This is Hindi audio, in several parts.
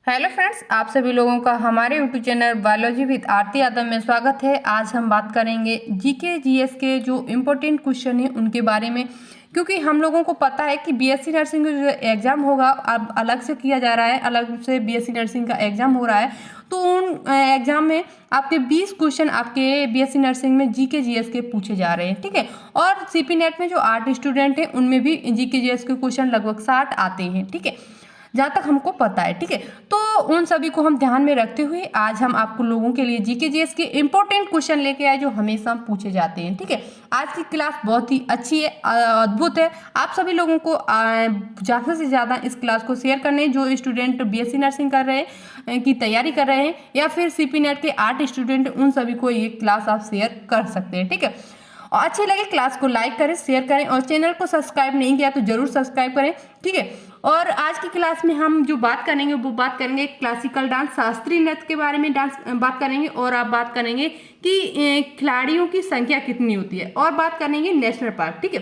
हेलो फ्रेंड्स, आप सभी लोगों का हमारे YouTube channel biology with Aarti Yadav में स्वागत है। आज हम बात करेंगे जीके जीएस के जो इम्पोर्टेंट क्वेश्चन हैं उनके बारे में, क्योंकि हम लोगों को पता है कि बीएससी नर्सिंग का जो एग्ज़ाम होगा अब अलग से किया जा रहा है, अलग से बीएससी नर्सिंग का एग्ज़ाम हो रहा है। तो उन एग्ज़ाम में आपके 20 क्वेश्चन आपके बीएससी नर्सिंग में जीके जीएस के पूछे जा रहे हैं, ठीक है। और सीपी नेट में जो 8 स्टूडेंट हैं उनमें भी जीके जीएस के क्वेश्चन लगभग 60 आते हैं, ठीक है, जहाँ तक हमको पता है, ठीक है। तो उन सभी को हम ध्यान में रखते हुए आज हम आपको लोगों के लिए जीके जीएस के इंपॉर्टेंट क्वेश्चन लेके आए जो हमेशा पूछे जाते हैं, ठीक है। आज की क्लास बहुत ही अच्छी है, अद्भुत है। आप सभी लोगों को ज़्यादा से ज़्यादा इस क्लास को शेयर करने, जो स्टूडेंट बीएससी नर्सिंग कर रहे हैं की तैयारी कर रहे हैं या फिर सीपी नेट के 8 स्टूडेंट, उन सभी को ये क्लास आप शेयर कर सकते हैं, ठीक है। और अच्छी लगे क्लास को लाइक करें, शेयर करें और चैनल को सब्सक्राइब नहीं किया तो जरूर सब्सक्राइब करें, ठीक है। और आज की क्लास में हम जो बात करेंगे वो बात करेंगे क्लासिकल डांस, शास्त्रीय नृत्य के बारे में बात करेंगे। और आप बात करेंगे कि खिलाड़ियों की संख्या कितनी होती है, और बात करेंगे नेशनल पार्क, ठीक है।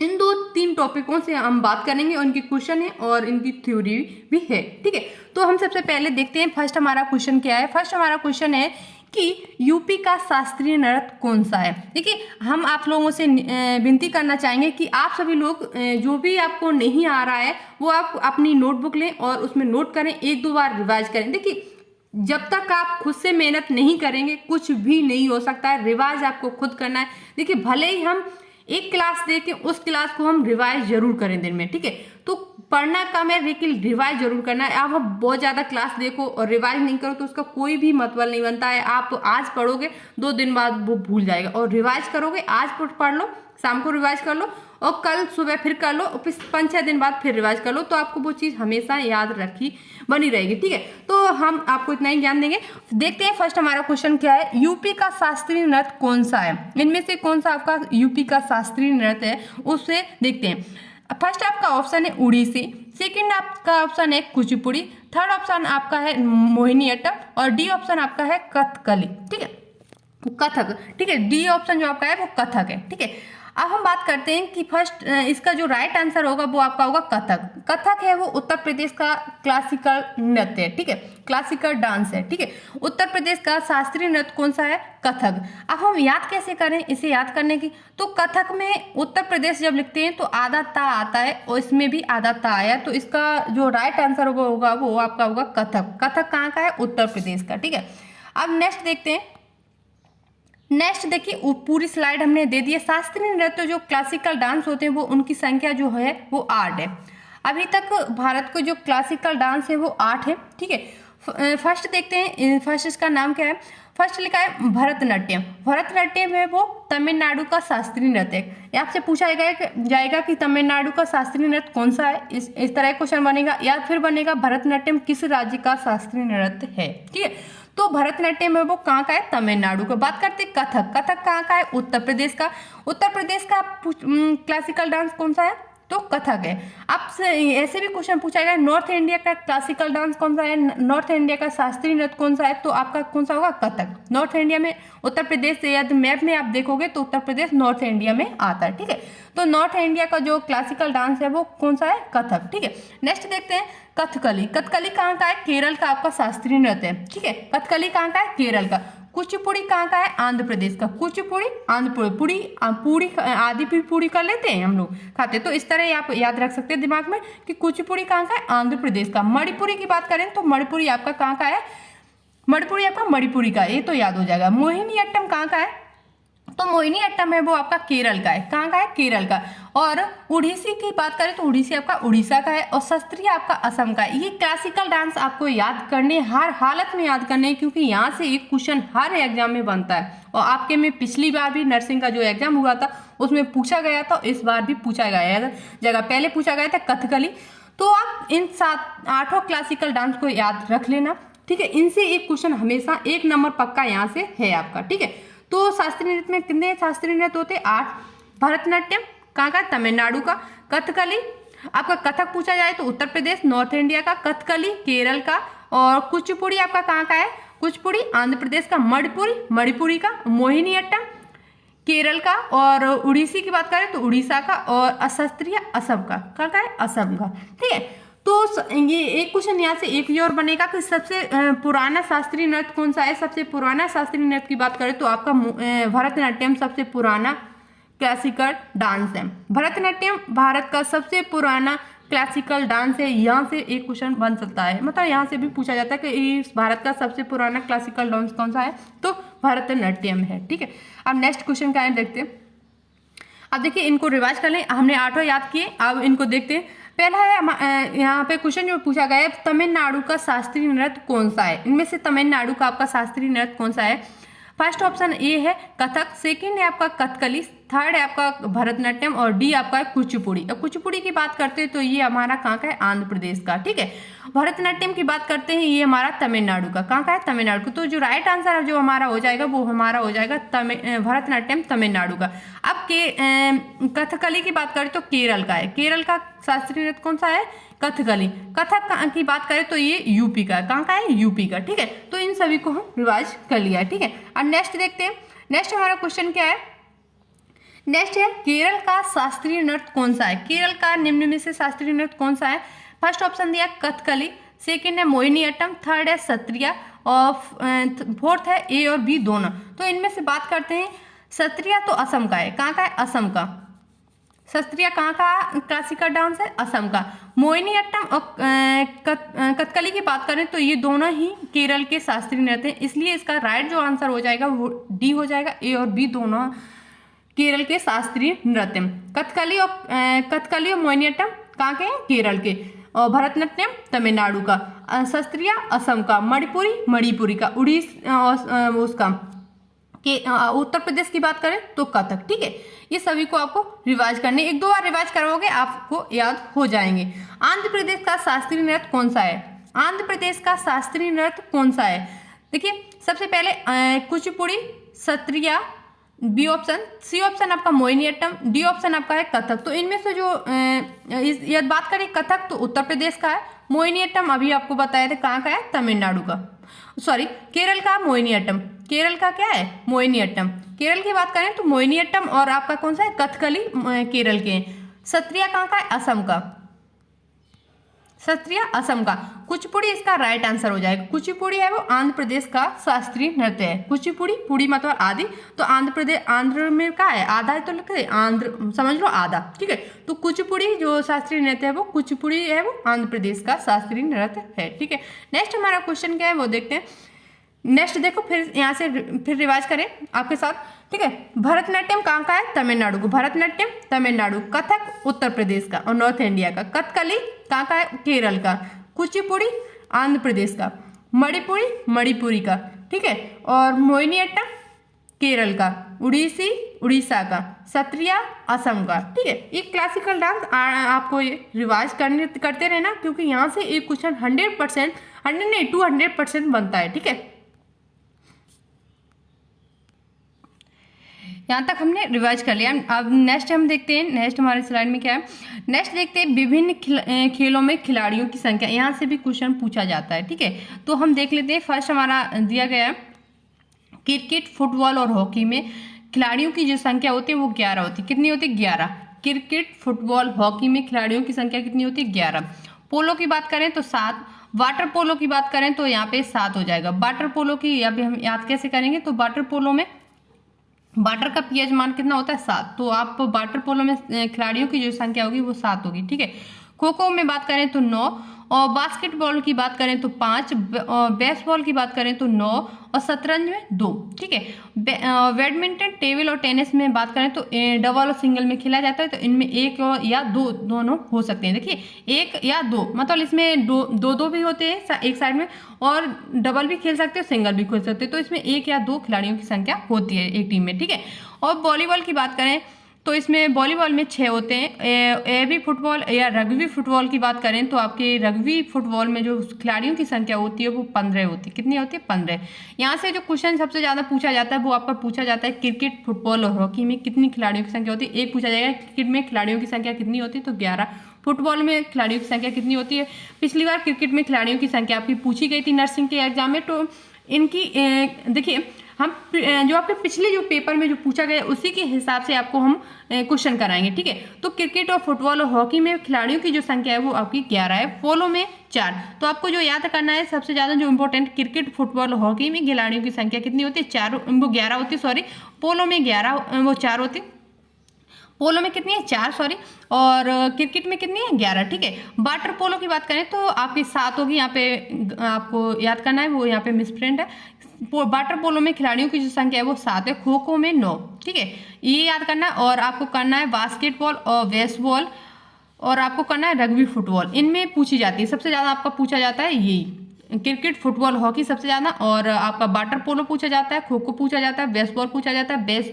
इन 2-3 टॉपिकों से हम बात करेंगे, उनके क्वेश्चन है और इनकी थ्योरी भी है, ठीक है। तो हम सबसे पहले देखते हैं फर्स्ट हमारा क्वेश्चन क्या है। फर्स्ट हमारा क्वेश्चन है कि यूपी का शास्त्रीय नृत्य कौन सा है। देखिए, हम आप लोगों से विनती करना चाहेंगे कि आप सभी लोग जो भी आपको नहीं आ रहा है वो आप अपनी नोटबुक लें और उसमें नोट करें, 1-2 बार रिवाइज करें। देखिए, जब तक आप खुद से मेहनत नहीं करेंगे कुछ भी नहीं हो सकता है। रिवाइज आपको खुद करना है। देखिए, भले ही हम एक क्लास दे के उस क्लास को हम रिवाइज जरूर करें दिन में, ठीक है। तो पढ़ना कम है लेकिन रिवाइज जरूर करना है। आप बहुत ज़्यादा क्लास देखो और रिवाइज नहीं करो तो उसका कोई भी मतलब नहीं बनता है। आप आज पढ़ोगे 2 दिन बाद वो भूल जाएगा, और रिवाइज करोगे, आज पढ़ लो, शाम को रिवाइज कर लो और कल सुबह फिर कर लो और फिर 5-6 दिन बाद फिर रिवाइज कर लो, तो आपको वो चीज़ हमेशा याद रखी बनी रहेगी, ठीक है। तो हम आपको इतना ही ज्ञान देंगे। देखते हैं फर्स्ट हमारा क्वेश्चन क्या है। यूपी का शास्त्रीय नृत्य कौन सा है? इनमें से कौन सा आपका यूपी का शास्त्रीय नृत्य है उससे देखते हैं। फर्स्ट आपका ऑप्शन है उड़ीसी, सेकंड आपका ऑप्शन है कुचिपुड़ी, थर्ड ऑप्शन आपका है मोहिनीअट्टम और डी ऑप्शन आपका है कथकली, ठीक है, कथक, ठीक है। डी ऑप्शन जो आपका है वो कथक है, ठीक है। अब हम बात करते हैं कि फर्स्ट इसका जो राइट आंसर होगा वो आपका होगा कथक। कथक है वो उत्तर प्रदेश का क्लासिकल नृत्य है, ठीक है, क्लासिकल डांस है, ठीक है। उत्तर प्रदेश का शास्त्रीय नृत्य कौन सा है? कथक। अब हम याद कैसे करें इसे याद करने की? तो कथक में उत्तर प्रदेश जब लिखते हैं तो आधा ता आता है और इसमें भी आधा ता आया, तो इसका जो राइट आंसर होगा वो आपका होगा कथक। कथक कहाँ का है? उत्तर प्रदेश का, ठीक है। अब नेक्स्ट देखते हैं। नेक्स्ट देखिए, पूरी स्लाइड हमने दे दी है। शास्त्रीय नृत्य जो क्लासिकल डांस होते हैं वो उनकी संख्या जो है वो 8 है। अभी तक भारत को जो क्लासिकल डांस है वो 8 है, ठीक है। फर्स्ट देखते हैं, फर्स्ट इसका नाम क्या है। फर्स्ट लिखा है भरतनाट्यम। भरतनाट्यम है वो तमिलनाडु का शास्त्रीय नृत्य है। आपसे पूछा जाएगा कि तमिलनाडु का शास्त्रीय नृत्य कौन सा है, इस तरह क्वेश्चन बनेगा, या फिर बनेगा भरतनाट्यम किस राज्य का शास्त्रीय नृत्य है, ठीक है। तो भरतनाट्यम है वो कहाँ का है? तमिलनाडु का। बात करते हैं कथक। कथक कहाँ का है? उत्तर प्रदेश का। उत्तर प्रदेश का क्लासिकल डांस कौन सा है? तो कथक है। आपसे ऐसे भी क्वेश्चन पूछा गया नॉर्थ इंडिया का क्लासिकल डांस कौन सा है, नॉर्थ इंडिया का शास्त्रीय नृत्य कौन सा है, तो आपका कौन सा होगा? कथक। नॉर्थ इंडिया में उत्तर प्रदेश से यदि मैप में आप देखोगे तो उत्तर प्रदेश नॉर्थ इंडिया में आता है, ठीक है। तो नॉर्थ इंडिया का जो क्लासिकल डांस है वो कौन सा है? कथक, ठीक है। नेक्स्ट देखते हैं कथकली। कथकली कहाँ का है? केरल का आपका शास्त्रीय नृत्य है, ठीक है। कथकली कहाँ का है? केरल का। कुचिपुड़ी कहाँ का है? आंध्र प्रदेश का। कुचिपुड़ी, आंध्र पूड़ी, पूड़ी आदि भी पूड़ी कर लेते हैं हम लोग खाते, तो इस तरह आप याद रख सकते हैं दिमाग में कि कुचिपुड़ी कहाँ का है? आंध्र प्रदेश का। मणिपुरी की बात करें तो मणिपुरी आपका कहाँ का है? मणिपुरी आपका मणिपुरी का, ये तो याद हो जाएगा। मोहिनीअट्टम कहाँ का है? तो मोहिनीअट्टम है वो आपका केरल का है। कहाँ का है? केरल का। और उड़ीसी की बात करें तो उड़ीसी आपका उड़ीसा का है और शास्त्रीय आपका असम का है। ये क्लासिकल डांस आपको याद करने, हर हालत में याद करने, क्योंकि यहाँ से एक क्वेश्चन हर एग्जाम में बनता है। और आपके में पिछली बार भी नर्सिंग का जो एग्जाम हुआ था उसमें पूछा गया था, इस बार भी पूछा गया जगह पहले पूछा गया था कथकली। तो आप इन 8 क्लासिकल डांस को याद रख लेना, ठीक है। इनसे एक क्वेश्चन हमेशा 1 नंबर पक्का यहाँ से है आपका, ठीक है। तो शास्त्रीय नृत्य में कितने शास्त्रीय नृत्य होते हैं? 8। भरतनाट्यम कहाँ का? तमिलनाडु का। कथकली आपका कथक पूछा जाए तो उत्तर प्रदेश नॉर्थ इंडिया का। कथकली केरल का। और कुचिपुड़ी आपका कहाँ का है? कुचिपुड़ी आंध्र प्रदेश का। मणिपुरी का। मोहिनीअट्टम केरल का। और उड़ीसी की बात करें तो उड़ीसा का। और अशास्त्रीय असम का। कहाँ का है? असम का, ठीक है। ये एक क्वेश्चन यहाँ से एक ही और बनेगा कि सबसे पुराना शास्त्रीय नृत्य कौन सा है। सबसे पुराना शास्त्रीय नृत्य की बात करें तो आपका भरतनाट्यम सबसे पुराना क्लासिकल डांस है। भरतनाट्यम भारत का सबसे पुराना क्लासिकल डांस है। यहाँ से एक क्वेश्चन बन सकता है, मतलब यहाँ से भी पूछा जाता है कि इस भारत का सबसे पुराना क्लासिकल डांस कौन सा है, तो भरतनाट्यम है। ठीक है, अब नेक्स्ट क्वेश्चन का है देखते हैं। अब देखिए इनको रिवाइज कर लें, हमने 8 याद किए, अब इनको देखते हैं। पहला है यहाँ पे क्वेश्चन जो पूछा गया है, तमिलनाडु का शास्त्रीय नृत्य कौन सा है। इनमें से तमिलनाडु का आपका शास्त्रीय नृत्य कौन सा है। फर्स्ट ऑप्शन ए है कथक, सेकंड है आपका कथकली, थर्ड है आपका भरतनाट्यम और डी आपका है कुचिपुड़ी। अब कुचिपुड़ी की बात करते हैं तो ये हमारा कहाँ का है, आंध्र प्रदेश का। ठीक है, भरतनाट्यम की बात करते हैं ये हमारा तमिलनाडु का, कहाँ का है, तमिलनाडु का। तो जो राइट आंसर जो हमारा हो जाएगा वो हमारा हो जाएगा भरतनाट्यम तमिलनाडु का। अब कथकली की बात करें तो केरल का है। केरल का शास्त्रीय नृत्य कौन सा है, कथकली। कथक की बात करें तो ये यूपी का, कहाँ का है, यूपी का। ठीक है, तो इन सभी को हम रिवाइज कर लिया है। ठीक है, अब नेक्स्ट देखते हैं। नेक्स्ट हमारा क्वेश्चन क्या है, नेक्स्ट है केरल का शास्त्रीय नृत्य कौन सा है। केरल का निम्न में से शास्त्रीय नृत्य कौन सा है। फर्स्ट ऑप्शन दिया कथकली, सेकंड है मोहिनीअट्टम, थर्ड है सत्रिया और फोर्थ है ए और बी दोनों। तो इनमें से बात करते हैं, सत्रिया तो असम का है, कहाँ का है, असम का। सत्रिया कहाँ का क्लासिकल डांस है, असम का। मोहिनीअट्टम और कथकली की बात करें तो ये दोनों ही केरल के शास्त्रीय नृत्य हैं, इसलिए इसका राइट जो आंसर हो जाएगा वो डी हो जाएगा। ए और बी दोनों केरल के शास्त्रीय नृत्य। कथकली और मोहिनीअट्टम कहाँ के हैं, केरल के। और भरतनाट्यम तमिलनाडु का, सत्रिया असम का, मणिपुरी का, उसका के उत्तर प्रदेश की बात करें तो कथक। ठीक है, ये सभी को आपको रिवाइज करने, 1-2 बार रिवाइज करोगे आपको याद हो जाएंगे। आंध्र प्रदेश का शास्त्रीय नृत्य कौन सा है। आंध्र प्रदेश का शास्त्रीय नृत्य कौन सा है। देखिए सबसे पहले Kuchipudi, Sattriya, B option, C option आपका मोहिनीअट्टम, डी ऑप्शन आपका है कथक। तो इनमें से जो यदि बात करें कथक तो उत्तर प्रदेश का है, मोहिनीअट्टम अभी आपको बताया था कहाँ का है, तमिलनाडु का, सॉरी केरल का मोहिनीअट्टम। केरल का क्या है, मोहिनीअट्टम। केरल की बात करें तो मोहिनीअट्टम और आपका कौन सा है, कथकली केरल के। सत्रिया कहाँ का है, असम का। सत्रिया असम का। कुचिपुड़ी इसका राइट आंसर हो जाएगा। कुचिपुड़ी है वो आंध्र प्रदेश का शास्त्रीय नृत्य है। कुचिपुड़ी, पुड़ी मतलब आदि, तो आंध्र प्रदेश, आंध्र में क्या है, आधा है तो लिखते आंध्र, समझ लो आधा। ठीक है, तो कुचिपुड़ी जो शास्त्रीय नृत्य है वो कुचिपुड़ी है, वो आंध्र प्रदेश का शास्त्रीय नृत्य है। ठीक है, नेक्स्ट हमारा क्वेश्चन क्या है वो देखते हैं। नेक्स्ट देखो, फिर यहाँ से फिर रिवाइज करें आपके साथ। ठीक है, भरतनाट्यम कहाँ का है, तमिलनाडु को। भरतनाट्यम तमिलनाडु, कथक उत्तर प्रदेश का और नॉर्थ इंडिया का। कथकली कहाँ का है, केरल का। कुचिपुड़ी आंध्र प्रदेश का। मणिपुरी का। ठीक है, और मोहिनीअट्टम केरल का। उड़ीसी उड़ीसा का। सत्रिया असम का। ठीक है, ये क्लासिकल डांस आपको ये रिवाइज करते रहना, क्योंकि यहाँ से एक क्वेश्चन 100%, 100 नहीं 200% बनता है। ठीक है, यहाँ तक हमने रिवाइज कर लिया। अब नेक्स्ट हम देखते हैं, नेक्स्ट हमारे स्लाइड में क्या है। नेक्स्ट देखते हैं विभिन्न खेलों में खिलाड़ियों की संख्या। यहाँ से भी क्वेश्चन पूछा जाता है। ठीक है, तो हम देख लेते हैं। फर्स्ट हमारा दिया गया है क्रिकेट, फुटबॉल और हॉकी में खिलाड़ियों की जो संख्या होती है वो 11 होती है। कितनी होती है, 11। क्रिकेट, फुटबॉल, हॉकी में खिलाड़ियों की संख्या कितनी होती है, 11। पोलो की बात करें तो 7। वाटर पोलो की बात करें तो यहाँ पे 7 हो जाएगा। वाटर पोलो की अभी हम याद कैसे करेंगे, तो वाटर पोलो में वाटर का पीएच मान कितना होता है, 7। तो आप वाटर पोलो में खिलाड़ियों की जो संख्या होगी वो 7 होगी। ठीक है, खो खो में बात करें तो 9, और बास्केटबॉल की बात करें तो 5, और बेसबॉल की बात करें तो 9, और शतरंज में 2। ठीक है, बैडमिंटन, टेबल और टेनिस में बात करें तो डबल और सिंगल में खेला जाता है। तो इनमें 1 या 2 दोनों हो सकते हैं। देखिए 1 या 2 मतलब इसमें दो भी होते हैं एक साइड में, और डबल भी खेल सकते हो, सिंगल भी खेल सकते हो। तो इसमें 1 या 2 खिलाड़ियों की संख्या होती है एक टीम में। ठीक है, और वॉलीबॉल की बात करें तो इसमें वॉलीबॉल में 6 होते हैं। एबी फुटबॉल या रग्बी फुटबॉल की बात करें तो आपके रग्बी फुटबॉल में जो खिलाड़ियों की संख्या होती है वो 15 होती है। कितनी होती है, 15। यहाँ से जो क्वेश्चन सबसे ज़्यादा पूछा जाता है वो आपका पूछा जाता है क्रिकेट, फुटबॉल और हॉकी में कितनी खिलाड़ियों की संख्या होती है। एक पूछा जाएगा क्रिकेट में खिलाड़ियों की संख्या कितनी होती है, तो 11। फुटबॉल में खिलाड़ियों की संख्या कितनी होती है। पिछली बार क्रिकेट में खिलाड़ियों की संख्या आपकी पूछी गई थी नर्सिंग के एग्जाम में। तो इनकी देखिए हम जो आपके पिछले जो पेपर में जो पूछा गया उसी के हिसाब से आपको हम क्वेश्चन कराएंगे, ठीक है। तो क्रिकेट और फुटबॉल और हॉकी में खिलाड़ियों की जो संख्या है वो आपकी 11 है, पोलो में 4। तो आपको जो याद करना है सबसे ज्यादा जो इम्पोर्टेंट, क्रिकेट फुटबॉल और हॉकी में खिलाड़ियों की संख्या कितनी होती है, 4, वो 11 होती है, सॉरी, पोलो में 11 वो 4 होती है, पोलो में कितनी है 4, सॉरी, और क्रिकेट में कितनी है 11, ठीक है। वाटर पोलो की बात करें तो आपकी 7 होगी, यहाँ पे आपको याद करना है, वो यहाँ पे मिसप्रिंट है। वाटर पोलो में खिलाड़ियों की जो संख्या है वो 7 है, खो खो में 9, ठीक है, ये याद करना है। और आपको करना है बास्केटबॉल और बेसबॉल, और आपको करना है रग्बी फुटबॉल, इनमें पूछी जाती है, सबसे ज़्यादा आपका पूछा जाता है यही, क्रिकेट फुटबॉल हॉकी सबसे ज़्यादा, और आपका वाटर पोलो पूछा जाता है, खो खो पूछा जाता है, बेसबॉल पूछा जाता है,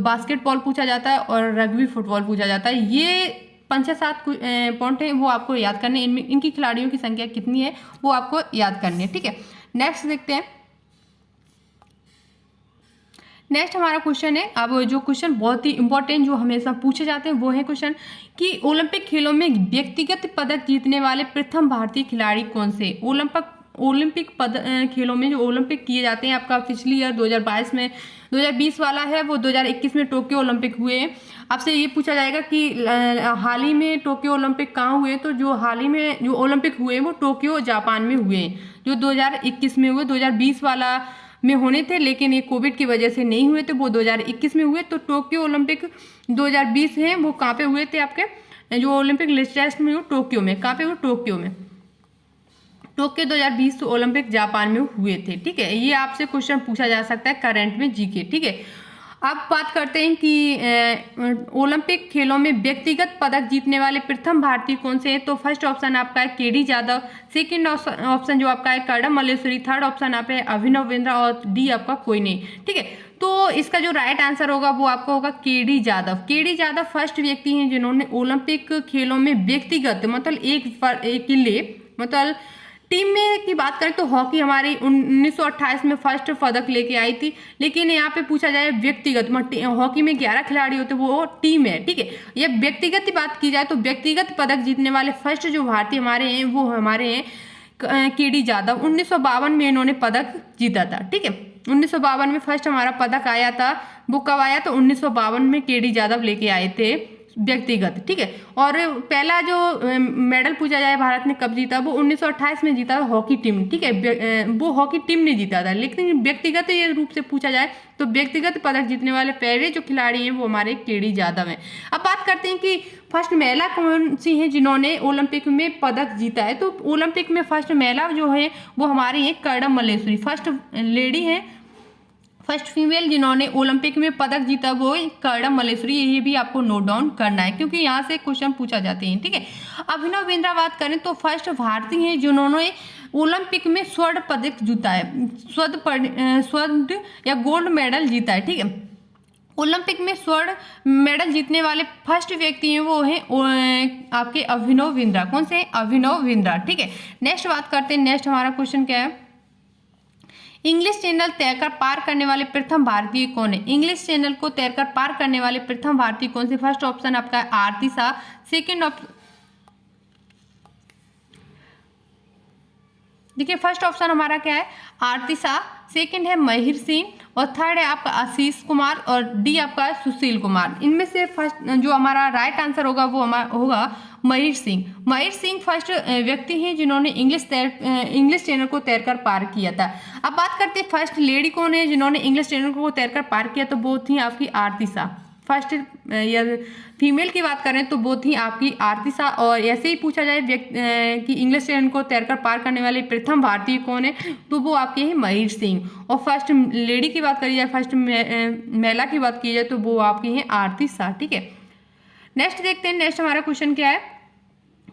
बास्केटबॉल पूछा जाता है, और रग्बी फुटबॉल पूछा जाता है। ये 5 से 7 पॉइंट हैं, वो आपको याद करने, इनमें इनकी खिलाड़ियों की संख्या कितनी है वो आपको याद करनी है, ठीक है। नेक्स्ट देखते हैं। नेक्स्ट हमारा क्वेश्चन है, अब जो क्वेश्चन बहुत ही इंपॉर्टेंट जो हमेशा पूछे जाते हैं वो है क्वेश्चन कि ओलंपिक खेलों में व्यक्तिगत पदक जीतने वाले प्रथम भारतीय खिलाड़ी कौन से। ओलंपिक खेलों में जो ओलंपिक किए जाते हैं, आपका पिछली ईयर 2022 में, 2020 वाला है वो 2021 में टोक्यो ओलंपिक हुए हैं। आपसे ये पूछा जाएगा कि हाल ही में टोक्यो ओलंपिक कहाँ हुए, तो जो हाल ही में जो ओलंपिक हुए वो टोक्यो जापान में हुए हैं, जो 2021 में हुए, 2020 वाला में होने थे लेकिन ये कोविड की वजह से नहीं हुए थे, वो 2021 में हुए। तो टोक्यो ओलंपिक 2020 है, वो कहाँ पे हुए थे, आपके जो ओलंपिक लेटेस्ट में हो टोक्यो में, कहाँ पे हुए, टोक्यो में, टोक्यो 2020 ओलंपिक जापान में हुए थे, ठीक है। ये आपसे क्वेश्चन पूछा जा सकता है करंट में जीके, ठीक है। अब बात करते हैं कि ओलंपिक खेलों में व्यक्तिगत पदक जीतने वाले प्रथम भारतीय कौन से हैं। तो फर्स्ट ऑप्शन आपका है केडी जाधव, सेकंड ऑप्शन जो आपका है कर्णम मल्लेश्वरी, थर्ड ऑप्शन आप है अभिनव बिंद्रा, और डी आपका कोई नहीं, ठीक है। तो इसका जो राइट आंसर होगा वो आपका होगा KD Jadhav. KD Jadhav first व्यक्ति हैं जिन्होंने ओलंपिक खेलों में व्यक्तिगत, मतलब एक के लिए, मतलब टीम में की बात करें तो हॉकी हमारी 1928 में फर्स्ट पदक लेके आई थी, लेकिन यहाँ पे पूछा जाए व्यक्तिगत, हॉकी में 11 खिलाड़ी होते वो टीम है, ठीक है। ये व्यक्तिगत की बात की जाए तो व्यक्तिगत पदक जीतने वाले फर्स्ट जो भारतीय हमारे हैं वो हमारे हैं केडी जाधव। 1952 में इन्होंने पदक जीता था, ठीक है। 1952 में फर्स्ट हमारा पदक आया था, वो कब आया, तो 1952 में केडी जाधव लेके आए थे व्यक्तिगत, ठीक है। और पहला जो मेडल पूछा जाए भारत ने कब जीता, वो 1928 में जीता हॉकी टीम, ठीक है, वो हॉकी टीम ने जीता था। लेकिन व्यक्तिगत ये रूप से पूछा जाए तो व्यक्तिगत पदक जीतने वाले पहले जो खिलाड़ी हैं वो हमारे केडी जाधव हैं। अब बात करते हैं कि फर्स्ट महिला कौन सी है जिन्होंने ओलंपिक में पदक जीता है। तो ओलंपिक में फर्स्ट महिला जो है वो हमारी है कर्णम मल्लेश्वरी, फर्स्ट लेडी है, फर्स्ट फीमेल जिन्होंने ओलंपिक में पदक जीता वो कर्णम मल्लेश्वरी। ये भी आपको नोट डाउन करना है क्योंकि यहाँ से क्वेश्चन पूछा जाते हैं, ठीक है। अभिनव बिंद्रा बात करें तो फर्स्ट भारतीय हैं जिन्होंने ओलंपिक में स्वर्ण पदक जीता है, स्वर्ण या गोल्ड मेडल जीता है, ठीक है। ओलंपिक में स्वर्ण मेडल जीतने वाले फर्स्ट व्यक्ति हैं वो हैं आपके अभिनव बिंद्रा। कौन से, अभिनव बिंद्रा, ठीक है। नेक्स्ट बात करते हैं, नेक्स्ट हमारा क्वेश्चन क्या है, इंग्लिश चैनल तैरकर पार करने वाले प्रथम भारतीय कौन है। इंग्लिश चैनल को तैरकर पार करने वाले प्रथम भारतीय कौन से। फर्स्ट ऑप्शन आपका है आरती शाह, सेकंड ऑप्शन, देखिए फर्स्ट ऑप्शन हमारा क्या है आरती शाह, सेकंड है महिर सिंह, और थर्ड है आपका आशीष कुमार, और डी आपका है सुशील कुमार। इनमें से फर्स्ट जो हमारा राइट आंसर होगा वो हमारा होगा महिर सिंह। महिर सिंह फर्स्ट व्यक्ति हैं जिन्होंने इंग्लिश चैनल को तैरकर पार किया था। अब बात करते हैं फर्स्ट लेडी कौन है जिन्होंने इंग्लिश चैनल को तैरकर पार किया, तो वो थी आपकी आरती शाह। फर्स्ट या फीमेल की बात करें तो वो थी आपकी आरती शाह। और ऐसे ही पूछा जाए कि इंग्लिश चैनल को तैरकर पार करने वाले प्रथम भारतीय कौन है, तो वो आपके हैं महिर सिंह। और फर्स्ट लेडी की बात करी जाए, फर्स्ट महिला की बात की जाए तो वो आपकी हैं आरती शाह, ठीक है। नेक्स्ट देखते हैं, नेक्स्ट हमारा क्वेश्चन क्या है।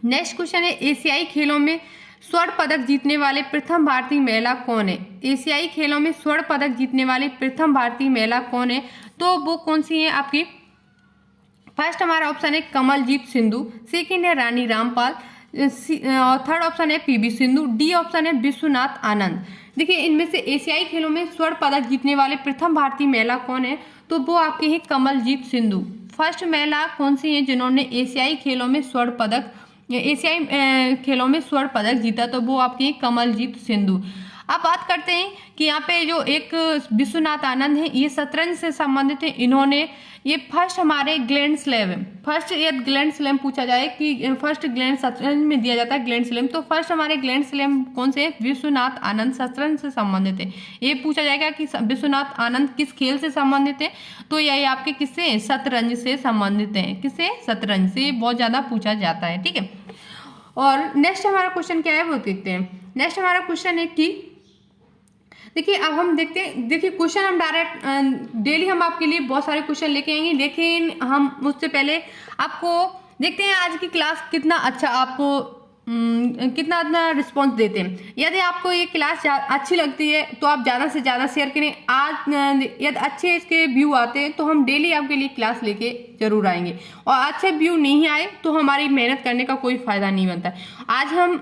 नेक्स्ट क्वेश्चन है एशियाई खेलों में स्वर्ण पदक जीतने वाले प्रथम भारतीय महिला कौन है। एशियाई खेलों में स्वर्ण पदक जीतने वाली प्रथम भारतीय महिला कौन है, तो वो कौन सी है आपकी। फर्स्ट हमारा ऑप्शन है कमलजीत सिंधु, सेकंड है रानी रामपाल, और थर्ड ऑप्शन है पीवी सिंधु, डी ऑप्शन है विश्वनाथ आनंद। देखिए इनमें से एशियाई खेलों में स्वर्ण पदक जीतने वाले प्रथम भारतीय महिला कौन है, तो वो आपके हैं कमलजीत सिंधु। फर्स्ट महिला कौन सी है जिन्होंने एशियाई खेलों में स्वर्ण पदक जीता, तो वो आपकी कमलजीत सिंधु। अब बात करते हैं कि यहाँ पे जो एक विश्वनाथ आनंद है, ये शतरंज से संबंधित है। इन्होंने ये फर्स्ट हमारे ग्रैंड स्लैम है। फर्स्ट यदि ग्रैंड स्लैम पूछा जाए कि फर्स्ट ग्रैंड शतरंज में दिया जाता है ग्रैंड स्लैम, तो फर्स्ट हमारे ग्रैंड स्लैम कौन से है? विश्वनाथ आनंद शतरंज से संबंधित है। ये पूछा जाएगा कि विश्वनाथ आनंद किस खेल से संबंधित है, तो यही आपके किससे? शतरंज से संबंधित है। किससे? शतरंज से। बहुत ज्यादा पूछा जाता है, ठीक है। और नेक्स्ट हमारा क्वेश्चन क्या है वो देखते हैं। नेक्स्ट हमारा क्वेश्चन है कि देखिए, अब हम देखते हैं, देखिए क्वेश्चन हम डायरेक्ट डेली हम आपके लिए बहुत सारे क्वेश्चन लेके आएंगे, लेकिन हम उससे पहले आपको देखते हैं आज की क्लास कितना अच्छा आपको कितना रिस्पॉन्स देते हैं। यदि आपको ये क्लास अच्छी लगती है तो आप ज़्यादा से ज़्यादा शेयर करें। आज यदि अच्छे इसके व्यू आते हैं तो हम डेली आपके लिए क्लास लेके जरूर आएंगे, और अच्छे व्यू नहीं आए तो हमारी मेहनत करने का कोई फायदा नहीं बनता। आज हम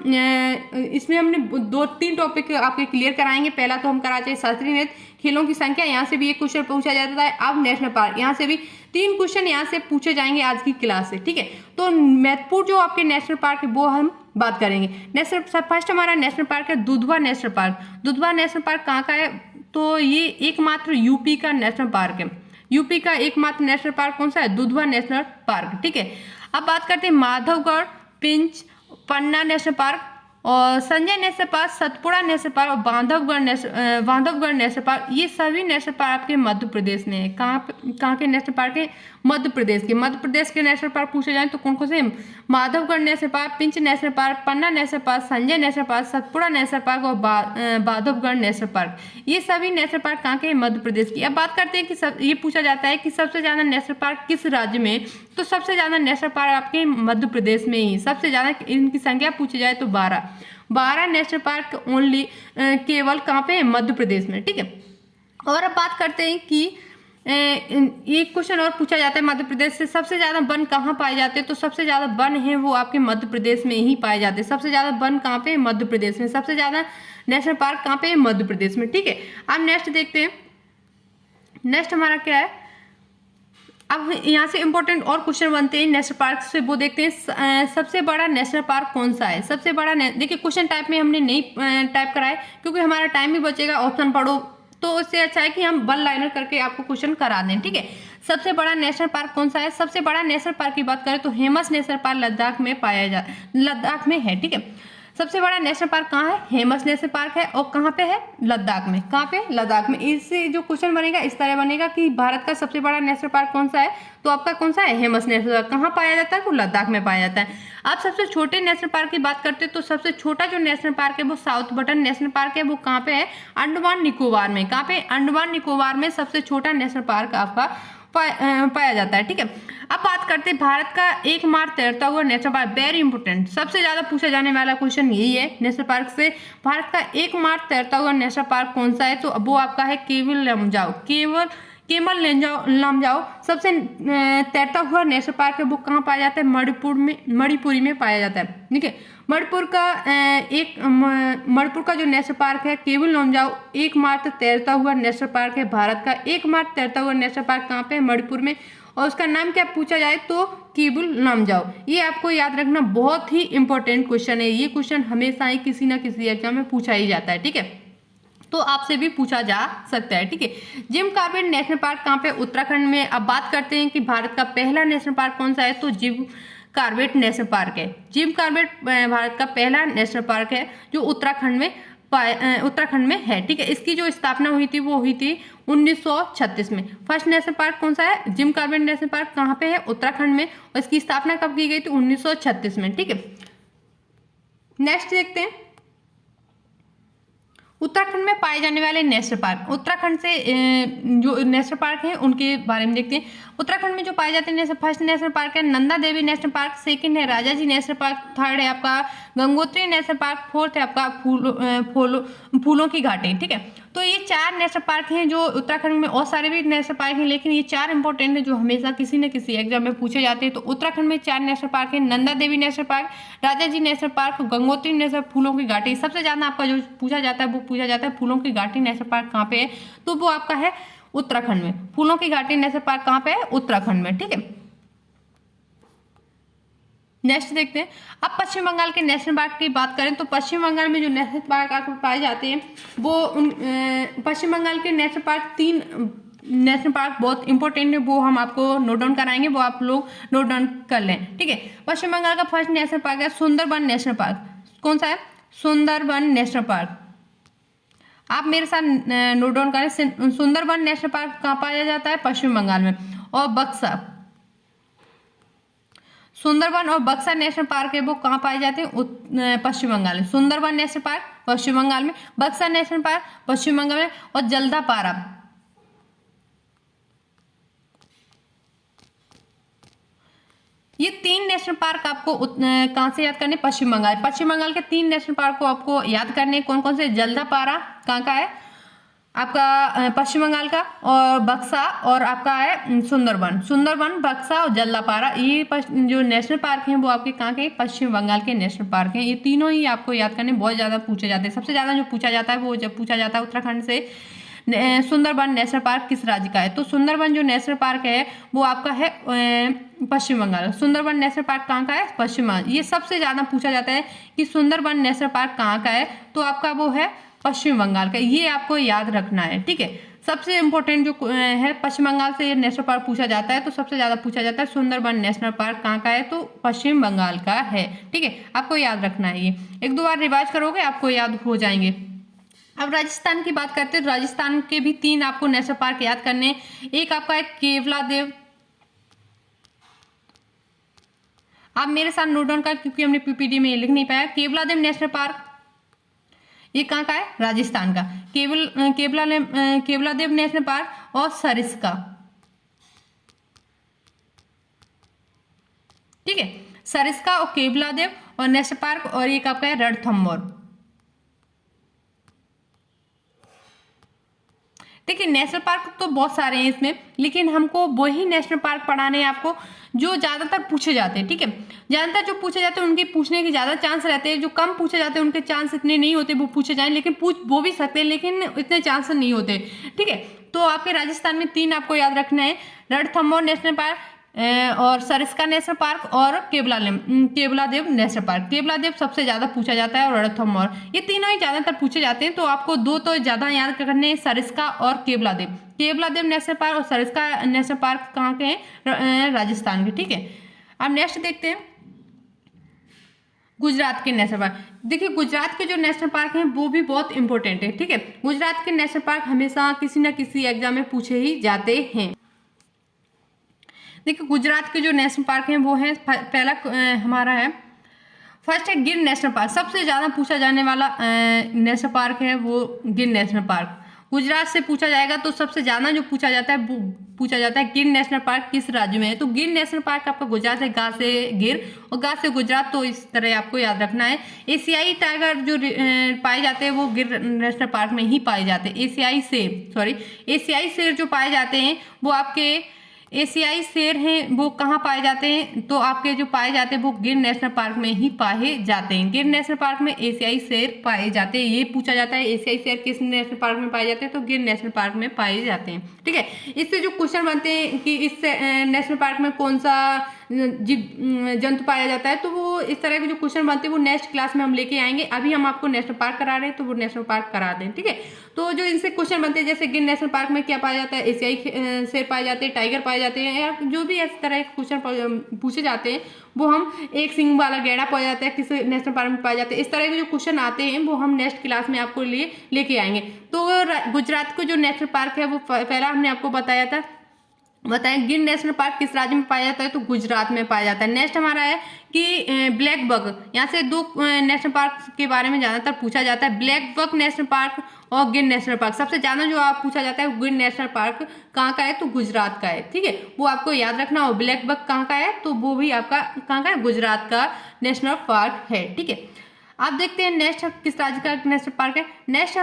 इसमें हमने 2-3 टॉपिक आपके क्लियर कराएंगे। पहला तो हम कराते हैं शास्त्रीय नृत्य, खेलों की संख्या, यहाँ से भी एक क्वेश्चन पूछा जाता है। अब नेशनल पार्क, यहाँ से भी 3 क्वेश्चन यहाँ से पूछे जाएंगे आज की क्लास से, ठीक है। तो महत्वपूर्ण जो आपके नेशनल पार्क है वो हम बात करेंगे। नेशनल फर्स्ट हमारा नेशनल पार्क है Dudhwa national park. Dudhwa national park कहाँ का है? तो ये एकमात्र यूपी का नेशनल पार्क है। यूपी का एकमात्र नेशनल पार्क कौन सा है? दुधवा नेशनल पार्क, ठीक है। अब बात करते हैं माधवगढ़, पिंच, पन्ना नेशनल पार्क, और Sanjay national park, Satpura national park और बांधवगढ़ नेशनल पार्क। ये सभी नेशनल पार्क आपके मध्य प्रदेश में है। कहाँ के नेशनल पार्क है? मध्य प्रदेश के। मध्य प्रदेश के नेशनल पार्क पूछे जाए तो कौन कौन से? Madhavgarh national park, Pench national park, Panna national park, Sanjay national park, Satpura national park और बांधवगढ़ नेशनल पार्क। ये सभी नेशनल पार्क कहाँ के हैं? मध्य प्रदेश की। अब बात करते हैं कि ये पूछा जाता है कि सबसे ज्यादा नेशनल पार्क किस राज्य में? तो सबसे ज्यादा नेशनल पार्क आपके मध्य प्रदेश में ही। सबसे ज्यादा इनकी संख्या पूछी जाए तो 12 नेशनल पार्क ओनली, केवल कहाँ पे? मध्य प्रदेश में, ठीक है। और अब बात करते हैं कि एक क्वेश्चन और पूछा जाता है मध्य प्रदेश से, सबसे ज्यादा वन कहाँ पाए जाते हैं? तो सबसे ज्यादा वन है वो आपके मध्य प्रदेश में ही पाए जाते हैं। सबसे ज्यादा वन कहाँ पे? मध्य प्रदेश में। सबसे ज्यादा नेशनल पार्क कहाँ पे? मध्य प्रदेश में, ठीक है। अब नेक्स्ट देखते हैं, नेक्स्ट हमारा क्या है। अब यहाँ से इंपॉर्टेंट और क्वेश्चन बनते हैं नेशनल पार्क से, वो देखते हैं सबसे बड़ा नेशनल पार्क कौन सा है? सबसे बड़ा देखिए क्वेश्चन टाइप में हमने नहीं टाइप कराए क्योंकि हमारा टाइम भी बचेगा, ऑप्शन पढ़ो, तो उससे अच्छा है कि हम 1 लाइनर करके आपको क्वेश्चन करा दें, ठीक है। सबसे बड़ा नेशनल पार्क कौन सा है? सबसे बड़ा नेशनल पार्क की बात करें तो हेमस नेशनल पार्क लद्दाख में है, ठीक है। सबसे बड़ा नेशनल पार्क कहाँ है? हेमस नेशनल पार्क है, और कहाँ पे है? लद्दाख में। कहाँ पे? लद्दाख में। इससे जो क्वेश्चन बनेगा इस तरह बनेगा कि भारत का सबसे बड़ा नेशनल पार्क कौन सा है? तो आपका कौन सा है? हेमस नेशनल पार्क। कहाँ पाया जाता है? तो लद्दाख में पाया जाता है। आप सबसे छोटे नेशनल पार्क की बात करते हैं तो सबसे छोटा जो नेशनल पार्क है वो साउथ बटन नेशनल पार्क है। वो कहाँ पे है? अंडमान निकोबार में। कहाँ पे? अंडमान निकोबार में सबसे छोटा नेशनल पार्क आपका पाया जाता है, ठीक है। अब बात करते हैं भारत का एकमात्र तैरता हुआ नेशनल पार्क, वेरी इंपॉर्टेंट, सबसे ज्यादा पूछा जाने वाला क्वेश्चन यही है नेशनल पार्क से। भारत का एकमात्र तैरता हुआ नेशनल पार्क कौन सा है? तो वो आपका है केवल लामजाओ। सबसे तैरता हुआ नेशनल पार्क है वो कहाँ पाया जाता है? मणिपुरी में पाया जाता है, ठीक है। मणिपुर का जो नेशनल पार्क है केवल लामजाओ, एकमात्र तैरता हुआ नेशनल पार्क है। भारत का एकमात्र तैरता हुआ नेशनल पार्क कहाँ पे है? मणिपुर में। और उसका नाम क्या पूछा जाए तो केवल लामजाओ। ये आपको याद रखना, बहुत ही इंपॉर्टेंट क्वेश्चन है। ये क्वेश्चन हमेशा ही किसी ना किसी एग्जाम में पूछा ही जाता है, ठीक है। तो आपसे भी पूछा जा सकता है, ठीक है। जिम कॉर्बेट नेशनल पार्क कहाँ पे? उत्तराखंड में। अब बात करते हैं कि भारत का पहला नेशनल पार्क कौन सा है? तो जिम कॉर्बेट नेशनल पार्क है। जिम कॉर्बेट भारत का पहला नेशनल पार्क है जो उत्तराखंड में है, ठीक है। इसकी जो स्थापना हुई थी वो हुई थी 1936 में। फर्स्ट नेशनल पार्क कौन सा है? जिम कॉर्बेट नेशनल पार्क कहाँ पे है? उत्तराखंड में। और इसकी स्थापना कब की गई थी? 1936 में, ठीक है। नेक्स्ट देखते हैं उत्तराखंड में पाए जाने वाले नेशनल पार्क। उत्तराखंड से जो नेशनल पार्क हैं उनके बारे में देखते हैं। उत्तराखंड में जो पाए जाते हैं फर्स्ट नेशनल पार्क है Nanda Devi national park, second है राजाजी नेशनल पार्क, थर्ड है आपका गंगोत्री नेशनल पार्क, फोर्थ है आपका फूलों की घाटी, ठीक है। तो ये 4 नेशनल पार्क हैं जो उत्तराखंड में, और सारे भी नेशनल पार्क हैं लेकिन ये 4 इंपॉर्टेंट है जो हमेशा किसी न किसी एग्जाम में पूछे जाते हैं। तो उत्तराखंड में 4 नेशनल पार्क है, Nanda Devi national park, Rajaji national park, Gangotri national, फूलों की घाटी। सबसे ज्यादा आपका जो पूछा जाता है वो पूछा जाता है फूलों की घाटी नेशनल पार्क कहाँ पे है? तो वो आपका है उत्तराखंड में। फूलों की घाटी नेशनल पार्क कहाँ पे है? उत्तराखंड में, ठीक है। नेक्स्ट देखते हैं। अब पश्चिम बंगाल के नेशनल पार्क की बात करें तो पश्चिम बंगाल में जो नेशनल पार्क आपको पाए जाते हैं वो पश्चिम बंगाल के नेशनल पार्क, 3 नेशनल पार्क बहुत इंपॉर्टेंट है, वो हम आपको नोट डाउन कराएंगे, वो आप लोग नोट डाउन कर लें। ठीक है, पश्चिम बंगाल का फर्स्ट नेशनल पार्क है सुंदरबन नेशनल पार्क। कौन सा है? Sundarban national park. आप मेरे साथ नोट डाउन करें। सुंदरबन नेशनल पार्क कहाँ पाया जाता है? पश्चिम बंगाल में। और बक्सा, सुंदरबन और बक्सा नेशनल पार्क है वो कहाँ पाए जाते हैं? पश्चिम बंगाल में। सुंदरबन नेशनल पार्क पश्चिम बंगाल में, बक्सा नेशनल पार्क पश्चिम बंगाल में, और जल्दापारा, ये 3 नेशनल पार्क आपको कहाँ से याद करने? पश्चिम बंगाल। पश्चिम बंगाल के 3 नेशनल पार्क को आपको याद करने। कौन कौन से? जल्दापारा कहाँ का है? आपका पश्चिम बंगाल का, और बक्सा, और आपका है सुंदरबन। सुंदरबन, बक्सा और जल्दापारा, ये जो नेशनल पार्क हैं वो आपके कहाँ के? पश्चिम बंगाल के नेशनल पार्क हैं। ये तीनों ही आपको याद करने बहुत ज़्यादा पूछे जाते हैं। सबसे ज़्यादा जो पूछा जाता है वो जब पूछा जाता है उत्तराखंड से, सुंदरबन नेशनल पार्क किस राज्य का है? तो सुंदरबन जो नेशनल पार्क है वो आपका है पश्चिम बंगाल। सुंदरबन नेशनल पार्क कहाँ का है? पश्चिम बंगाल। ये सबसे ज़्यादा पूछा जाता है कि सुंदरबन नेशनल पार्क कहाँ का है, तो आपका वो है पश्चिम बंगाल का। ये आपको याद रखना है। ठीक है, सबसे इम्पोर्टेंट जो है पश्चिम बंगाल से नेशनल पार्क पूछा जाता है, तो सबसे ज़्यादा पूछा जाता है सुंदरबन नेशनल पार्क कहाँ का है, तो पश्चिम बंगाल का है। ठीक है, आपको याद रखना है। ये 1-2 बार रिवाइज करोगे आपको याद हो जाएंगे। अब राजस्थान की बात करते हैं तो राजस्थान के भी 3 आपको नेशनल पार्क याद करने। एक आपका है केवलादेव, आप मेरे साथ नोट डाउन कर क्योंकि हमने पीपीटी में लिख नहीं पाया। केवलादेव नेशनल पार्क ये कहाँ का है? राजस्थान का। केवलादेव नेशनल पार्क और सरिस्का। ठीक है, सरिस्का और केवलादेव और नेशनल पार्क, और एक आपका है रणथंभौर। देखिए, नेशनल पार्क तो बहुत सारे हैं इसमें, लेकिन हमको वही नेशनल पार्क पढ़ाने हैं आपको जो ज़्यादातर पूछे जाते हैं। ठीक है, ज़्यादातर जो पूछे जाते हैं उनके पूछने के ज़्यादा चांस रहते हैं। जो कम पूछे जाते हैं उनके चांस इतने नहीं होते, वो पूछे जाएं, लेकिन पूछ वो भी सकते हैं, लेकिन इतने चांस नहीं होते। ठीक है, तो आपके राजस्थान में 3 आपको याद रखना है। रणथंभौर नेशनल पार्क, और सरिस्का नेशनल पार्क, और केवलादेव नेशनल पार्क। केवलादेव सबसे ज़्यादा पूछा जाता है, और रणथंभौर, ये तीनों ही ज़्यादातर पूछे जाते हैं। तो आपको 2 तो ज़्यादा याद करने, सरिस्का और केवलादेव। केवलादेव नेशनल पार्क और सरिस्का नेशनल पार्क कहाँ के हैं? राजस्थान के। ठीक है, अब नेक्स्ट देखते हैं गुजरात के नेशनल पार्क। देखिए, गुजरात के जो नेशनल पार्क हैं वो भी बहुत इंपॉर्टेंट है। ठीक है, गुजरात के नेशनल पार्क हमेशा किसी न किसी एग्जाम में पूछे ही जाते हैं। देखिए, गुजरात के जो नेशनल पार्क हैं वो है, पहला हमारा है, फर्स्ट है गिर नेशनल पार्क। सबसे ज़्यादा पूछा जाने वाला नेशनल पार्क है वो गिर नेशनल पार्क। गुजरात से पूछा जाएगा तो सबसे ज़्यादा जो पूछा जाता है वो पूछा जाता है गिर नेशनल पार्क किस राज्य में है। तो गिर नेशनल पार्क आपका गुजरात है, गा से गिर और गा से गुजरात, तो इस तरह आपको याद रखना है। एशियाई टाइगर जो पाए जाते हैं वो गिर नेशनल पार्क में ही पाए जाते हैं। एशियाई शेर जो पाए जाते हैं वो आपके एशियाई शेर हैं वो कहाँ पाए जाते हैं? तो आपके जो पाए जाते हैं वो गिर नेशनल पार्क में ही पाए जाते हैं। गिर नेशनल पार्क में एशियाई शेर पाए जाते हैं। ये पूछा जाता है एशियाई शेर किस नेशनल पार्क में पाए जाते हैं? तो गिर नेशनल पार्क में पाए जाते हैं। ठीक है, इससे जो क्वेश्चन बनते हैं कि इस नेशनल पार्क में कौन सा जीव जंतु पाया जाता है, तो वो इस तरह के जो क्वेश्चन बनते हैं वो नेक्स्ट क्लास में हम लेके आएंगे। अभी हम आपको नेशनल पार्क करा रहे हैं तो वो नेशनल पार्क करा दें। ठीक है, तो जो इनसे क्वेश्चन बनते हैं जैसे गिर नेशनल पार्क में क्या पाया जाता है? एशियाई शेर पाए जाते हैं, टाइगर पाए जाते हैं, या जो भी इस तरह के क्वेश्चन पूछे जाते हैं वो हम एक सिंग वाला गैंडा पाया जाता है किस नेशनल पार्क में पाया जाता है। इस तरह के जो क्वेश्चन आते हैं वो हम नेक्स्ट क्लास में आपको लेके आएंगे। तो गुजरात को जो नेशनल पार्क है वो पहला हमने आपको बताया गिर नेशनल पार्क किस राज्य में पाया जाता है? तो गुजरात में पाया जाता है। नेक्स्ट हमारा है कि ब्लैक बक, यहाँ से 2 नेशनल पार्क के बारे में ज़्यादातर पूछा जाता है, ब्लैक बक नेशनल पार्क और गिर नेशनल पार्क। सबसे ज़्यादा जो आप पूछा जाता है गिर नेशनल पार्क कहाँ का है? तो गुजरात का है। ठीक है, वो आपको याद रखना हो। ब्लैक बक कहाँ का है? तो वो भी आपका कहाँ का है? गुजरात का नेशनल पार्क है। ठीक है, आप देखते हैं नेक्स्ट किस राज्य का नेशनल पार्क है। नेक्स्ट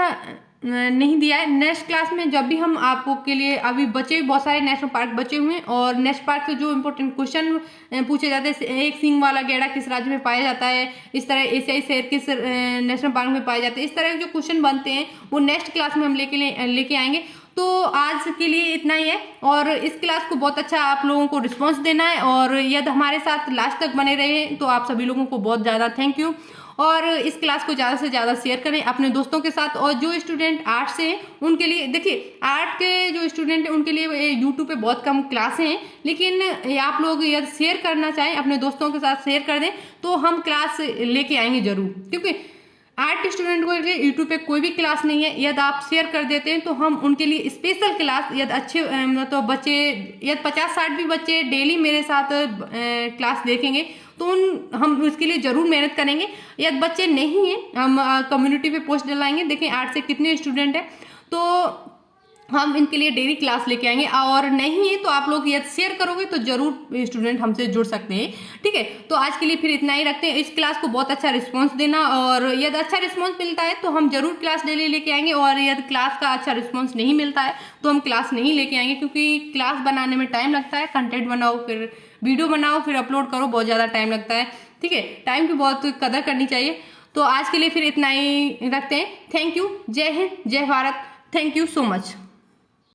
नहीं दिया है। नेक्स्ट क्लास में जब भी हम आपको के लिए, अभी बचे बहुत सारे नेशनल पार्क बचे हुए हैं और नेशनल पार्क से जो इम्पोर्टेंट क्वेश्चन पूछे जाते हैं, एक सींग वाला गैंडा किस राज्य में पाया जाता है, इस तरह एशियाई शेर किस नेशनल पार्क में पाए जाते हैं, इस तरह के जो क्वेश्चन बनते हैं वो नेक्स्ट क्लास में हम लेके आएंगे। तो आज के लिए इतना ही है और इस क्लास को बहुत अच्छा आप लोगों को रिस्पॉन्स देना है और यदि हमारे साथ लास्ट तक बने रहे तो आप सभी लोगों को बहुत ज़्यादा थैंक यू। और इस क्लास को ज़्यादा से ज़्यादा शेयर करें अपने दोस्तों के साथ। और जो स्टूडेंट आर्ट से हैं उनके लिए, देखिए आर्ट के जो स्टूडेंट हैं उनके लिए यूट्यूब पे बहुत कम क्लासें हैं, लेकिन आप लोग यदि शेयर करना चाहें अपने दोस्तों के साथ शेयर कर दें तो हम क्लास लेके आएंगे जरूर, क्योंकि आर्ट स्टूडेंट को यूट्यूब पे कोई भी क्लास नहीं है। यदि आप शेयर कर देते हैं तो हम उनके लिए स्पेशल क्लास, यदि अच्छे मतलब बच्चे यदि 50-60 भी बच्चे डेली मेरे साथ क्लास देखेंगे तो हम उसके लिए जरूर मेहनत करेंगे। यदि बच्चे नहीं हैं हम कम्युनिटी पे पोस्ट डलाएंगे, देखें आर्ट से कितने स्टूडेंट हैं, तो हम इनके लिए डेली क्लास लेके आएंगे। और नहीं है तो आप लोग यदि शेयर करोगे तो जरूर स्टूडेंट हमसे जुड़ सकते हैं, ठीक है। तो आज के लिए फिर इतना ही रखते हैं। इस क्लास को बहुत अच्छा रिस्पांस देना और यदि अच्छा रिस्पांस मिलता है तो हम जरूर क्लास डेली लेके आएंगे और यदि क्लास का अच्छा रिस्पांस नहीं मिलता है तो हम क्लास नहीं लेके आएंगे, क्योंकि क्लास बनाने में टाइम लगता है। कंटेंट बनाओ, फिर वीडियो बनाओ, फिर अपलोड करो, बहुत ज़्यादा टाइम लगता है, ठीक है। टाइम की बहुत कदर करनी चाहिए। तो आज के लिए फिर इतना ही रखते हैं। Thank you. जय हिंद, जय Bharat. Thank you so much.